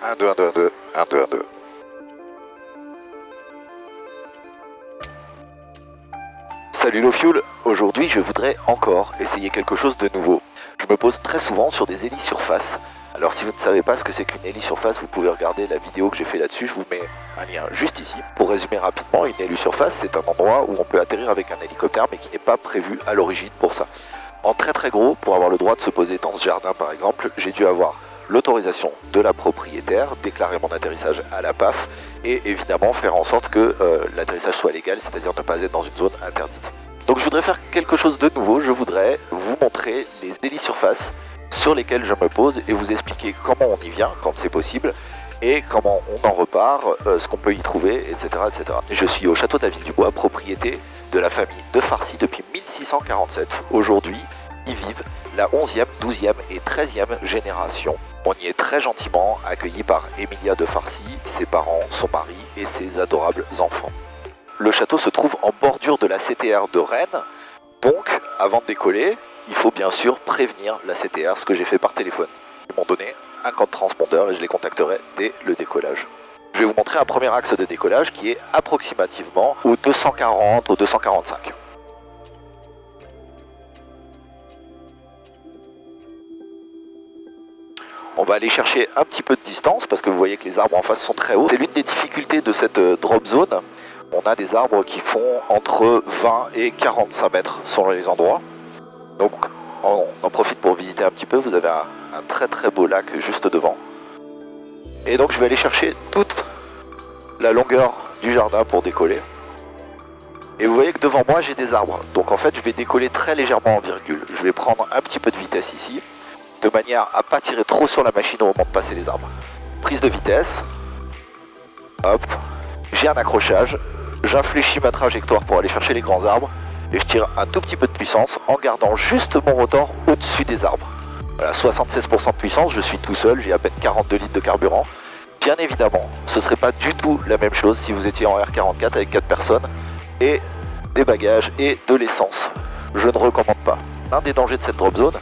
1, 2, 1, 2, 1, 2, 1, 2, 1, 2. Salut Low Fuel, aujourd'hui je voudrais encore essayer quelque chose de nouveau. Je me pose très souvent sur des hélisurfaces. Alors si vous ne savez pas ce que c'est qu'une hélisurface, vous pouvez regarder la vidéo que j'ai fait là-dessus, je vous mets un lien juste ici. Pour résumer rapidement, une hélisurface c'est un endroit où on peut atterrir avec un hélicoptère mais qui n'est pas prévu à l'origine pour ça. En très très gros, pour avoir le droit de se poser dans ce jardin par exemple, j'ai dû avoir l'autorisation de la propriétaire, déclarer mon atterrissage à la PAF et évidemment faire en sorte que l'atterrissage soit légal, c'est-à-dire ne pas être dans une zone interdite. Donc je voudrais faire quelque chose de nouveau, je voudrais vous montrer les hélisurfaces sur lesquelles je me pose et vous expliquer comment on y vient quand c'est possible et comment on en repart, ce qu'on peut y trouver, etc., etc. Je suis au château d'Aville-du-Bois, propriété de la famille de Farcy depuis 1647. Aujourd'hui, y vivent la 11e, 12e et 13e génération. On y est très gentiment accueilli par Emilia de Farcy, ses parents, son mari et ses adorables enfants. Le château se trouve en bordure de la CTR de Rennes, donc avant de décoller, il faut bien sûr prévenir la CTR, ce que j'ai fait par téléphone. Ils m'ont donné un code transpondeur et je les contacterai dès le décollage. Je vais vous montrer un premier axe de décollage qui est approximativement au 240, au 245. On va aller chercher un petit peu de distance parce que vous voyez que les arbres en face sont très hauts. C'est l'une des difficultés de cette drop zone. On a des arbres qui font entre 20 et 45 mètres selon les endroits. Donc on en profite pour visiter un petit peu. Vous avez un très très beau lac juste devant. Et donc je vais aller chercher toute la longueur du jardin pour décoller. Et vous voyez que devant moi j'ai des arbres. Donc en fait je vais décoller très légèrement en virgule. Je vais prendre un petit peu de vitesse ici, de manière à ne pas tirer trop sur la machine au moment de passer les arbres. Prise de vitesse. Hop. J'ai un accrochage. J'infléchis ma trajectoire pour aller chercher les grands arbres. Et je tire un tout petit peu de puissance en gardant juste mon rotor au-dessus des arbres. Voilà, 76% de puissance, je suis tout seul, j'ai à peine 42 litres de carburant. Bien évidemment, ce ne serait pas du tout la même chose si vous étiez en R44 avec 4 personnes et des bagages et de l'essence. Je ne recommande pas. L'un des dangers de cette drop zone,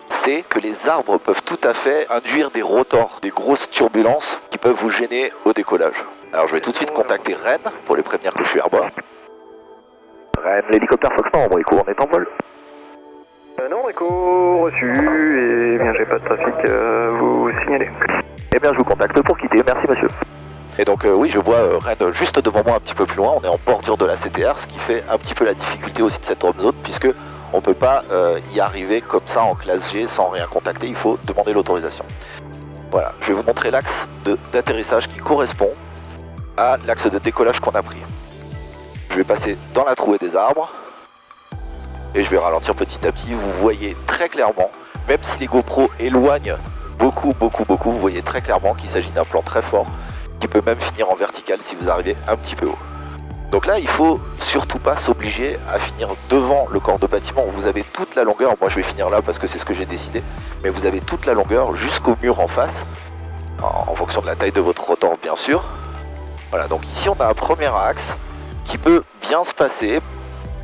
c'est que les arbres peuvent tout à fait induire des rotors, des grosses turbulences qui peuvent vous gêner au décollage. Alors je vais tout de suite contacter Rennes pour les prévenir que je suis à bord. Rennes, l'hélicoptère Fox Novembre Echo, on est en vol. Non, Echo, reçu, et bien j'ai pas de trafic, vous signalez. Eh bien je vous contacte pour quitter, merci monsieur. Et donc oui, je vois Rennes juste devant moi un petit peu plus loin, on est en bordure de la CTR, ce qui fait un petit peu la difficulté aussi de cette drop zone, puisque on ne peut pas y arriver comme ça en classe G sans rien contacter, il faut demander l'autorisation. Voilà, je vais vous montrer l'axe d'atterrissage qui correspond à l'axe de décollage qu'on a pris. Je vais passer dans la trouée des arbres et je vais ralentir petit à petit. Vous voyez très clairement, même si les GoPro éloignent beaucoup, vous voyez très clairement qu'il s'agit d'un plan très fort qui peut même finir en vertical si vous arrivez un petit peu haut. Donc là, il faut surtout pas s'obliger à finir devant le corps de bâtiment. Vous avez toute la longueur, moi je vais finir là parce que c'est ce que j'ai décidé, mais vous avez toute la longueur jusqu'au mur en face, en fonction de la taille de votre rotor bien sûr. Voilà, donc ici on a un premier axe qui peut bien se passer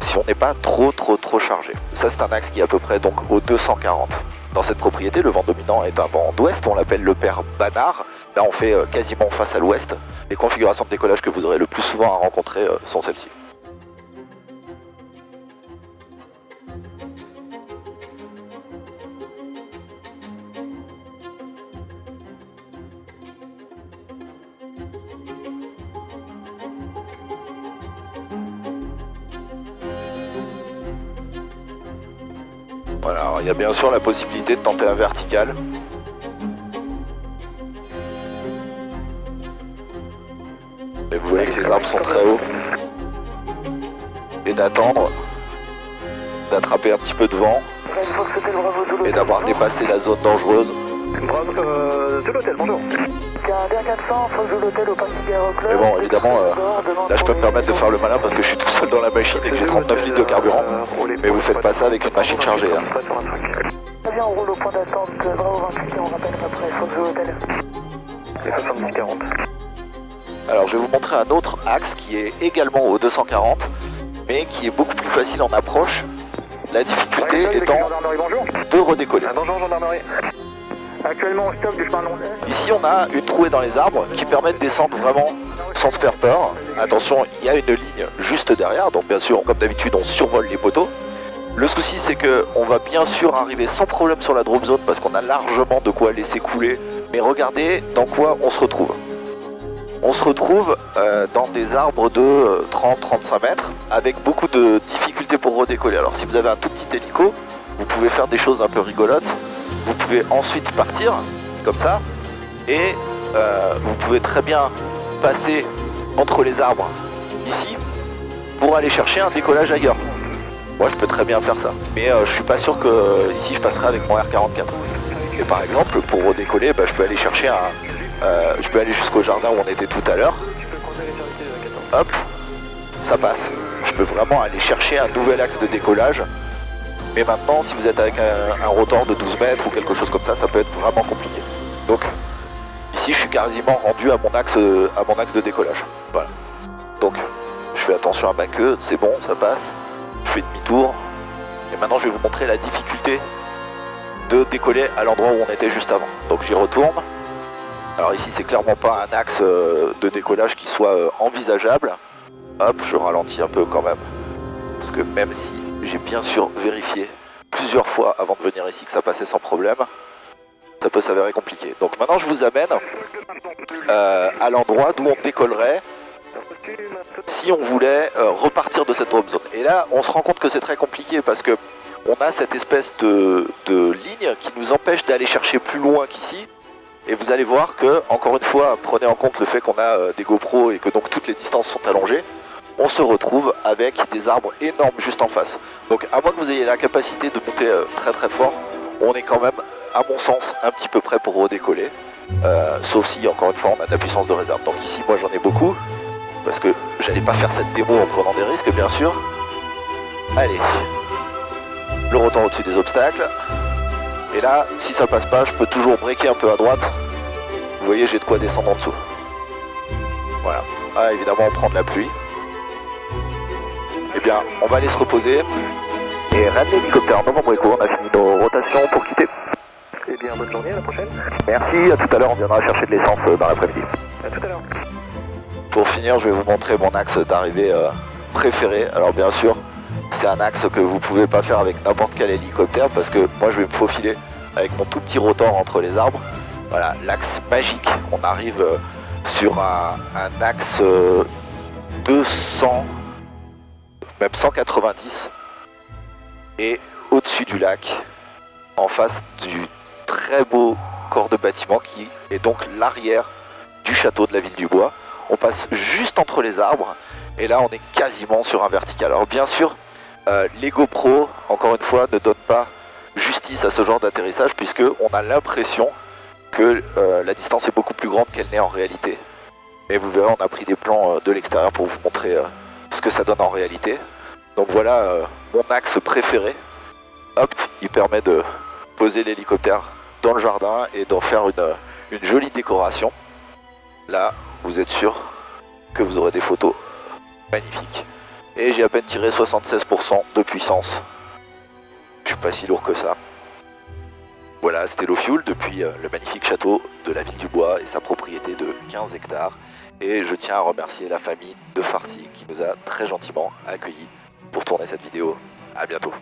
si on n'est pas trop chargé. Ça c'est un axe qui est à peu près donc au 240. Dans cette propriété, le vent dominant est un vent d'ouest, on l'appelle le père Banard. Là on fait quasiment face à l'ouest. Les configurations de décollage que vous aurez le plus souvent à rencontrer sont celles-ci. Voilà, alors il y a bien sûr la possibilité de tenter un vertical. Et vous voyez que les arbres sont très hauts. Et d'attendre, d'attraper un petit peu de vent et d'avoir dépassé la zone dangereuse. Bravo, de l'hôtel, bonjour. Mais bon, évidemment, là je peux me permettre de faire le malin parce que je suis tout seul dans la machine et que j'ai 39 litres de carburant. Mais vous faites pas ça avec une machine chargée. Hein. Très bien, on roule au point d'attente, Bravo 28 et on rappelle après Fox Hotel. Les 70-40. Alors je vais vous montrer un autre axe qui est également au 240, mais qui est beaucoup plus facile en approche. La difficulté étant de redécoller. Bonjour gendarmerie. Axe actuellement en stock du chemin de long. Ici on a une trouée dans les arbres qui permet de descendre vraiment sans se faire peur. Attention, il y a une ligne juste derrière, donc bien sûr comme d'habitude on survole les poteaux. Le souci c'est que on va bien sûr arriver sans problème sur la drop zone parce qu'on a largement de quoi laisser couler. Mais regardez dans quoi on se retrouve. On se retrouve dans des arbres de 30-35 mètres avec beaucoup de difficultés pour redécoller. Alors si vous avez un tout petit hélico, vous pouvez faire des choses un peu rigolotes. Vous pouvez ensuite partir comme ça et vous pouvez très bien passer entre les arbres ici pour aller chercher un décollage ailleurs. Moi je peux très bien faire ça, mais je suis pas sûr que ici je passerai avec mon R44. Et par exemple pour redécoller, je peux aller chercher je peux aller jusqu'au jardin où on était tout à l'heure. Hop, ça passe. Je peux vraiment aller chercher un nouvel axe de décollage. Mais maintenant, si vous êtes avec un rotor de 12 mètres ou quelque chose comme ça, ça peut être vraiment compliqué. Donc, ici, je suis quasiment rendu à mon axe de décollage. Voilà. Donc, je fais attention à ma queue, c'est bon, ça passe. Je fais demi-tour. Et maintenant, je vais vous montrer la difficulté de décoller à l'endroit où on était juste avant. Donc, j'y retourne. Alors ici, c'est clairement pas un axe de décollage qui soit envisageable. Hop, je ralentis un peu quand même. Parce que même si j'ai bien sûr vérifié plusieurs fois avant de venir ici que ça passait sans problème, ça peut s'avérer compliqué. Donc maintenant je vous amène à l'endroit d'où on décollerait si on voulait repartir de cette drop zone. Et là on se rend compte que c'est très compliqué parce que on a cette espèce de ligne qui nous empêche d'aller chercher plus loin qu'ici. Et vous allez voir que, encore une fois, prenez en compte le fait qu'on a des GoPro et que donc toutes les distances sont allongées. On se retrouve avec des arbres énormes juste en face. Donc à moins que vous ayez la capacité de monter très très fort, on est quand même, à mon sens, un petit peu prêt pour redécoller. Sauf si, encore une fois, on a de la puissance de réserve. Donc ici, moi j'en ai beaucoup, parce que j'allais pas faire cette démo en prenant des risques, bien sûr. Allez, le rotor au-dessus des obstacles. Et là, si ça passe pas, je peux toujours breaker un peu à droite. Vous voyez, j'ai de quoi descendre en dessous. Voilà. Ah, évidemment, on prend de la pluie. Eh bien, on va aller se reposer. Et ramener l'hélicoptère Novembre Echo, on a fini nos rotations pour quitter. Eh bien, bonne journée, à la prochaine. Merci, à tout à l'heure, on viendra chercher de l'essence dans l'après-midi. À tout à l'heure. Pour finir, je vais vous montrer mon axe d'arrivée préféré. Alors bien sûr, c'est un axe que vous pouvez pas faire avec n'importe quel hélicoptère parce que moi je vais me faufiler avec mon tout petit rotor entre les arbres. Voilà, l'axe magique. On arrive sur un axe 200, même 190, et au-dessus du lac, en face du très beau corps de bâtiment qui est donc l'arrière du château de la ville du Bois. On passe juste entre les arbres et là on est quasiment sur un vertical. Alors bien sûr, les GoPro, encore une fois, ne donnent pas justice à ce genre d'atterrissage puisque on a l'impression que la distance est beaucoup plus grande qu'elle n'est en réalité. Mais vous verrez, on a pris des plans de l'extérieur pour vous montrer ce que ça donne en réalité. Donc voilà mon axe préféré. Hop, il permet de poser l'hélicoptère dans le jardin et d'en faire une jolie décoration. Là, vous êtes sûr que vous aurez des photos magnifiques. Et j'ai à peine tiré 76% de puissance. Je suis pas si lourd que ça. Voilà, c'était Low Fuel depuis le magnifique château de la ville du Bois et sa propriété de 15 hectares. Et je tiens à remercier la famille de Farsi qui nous a très gentiment accueillis pour tourner cette vidéo. À bientôt.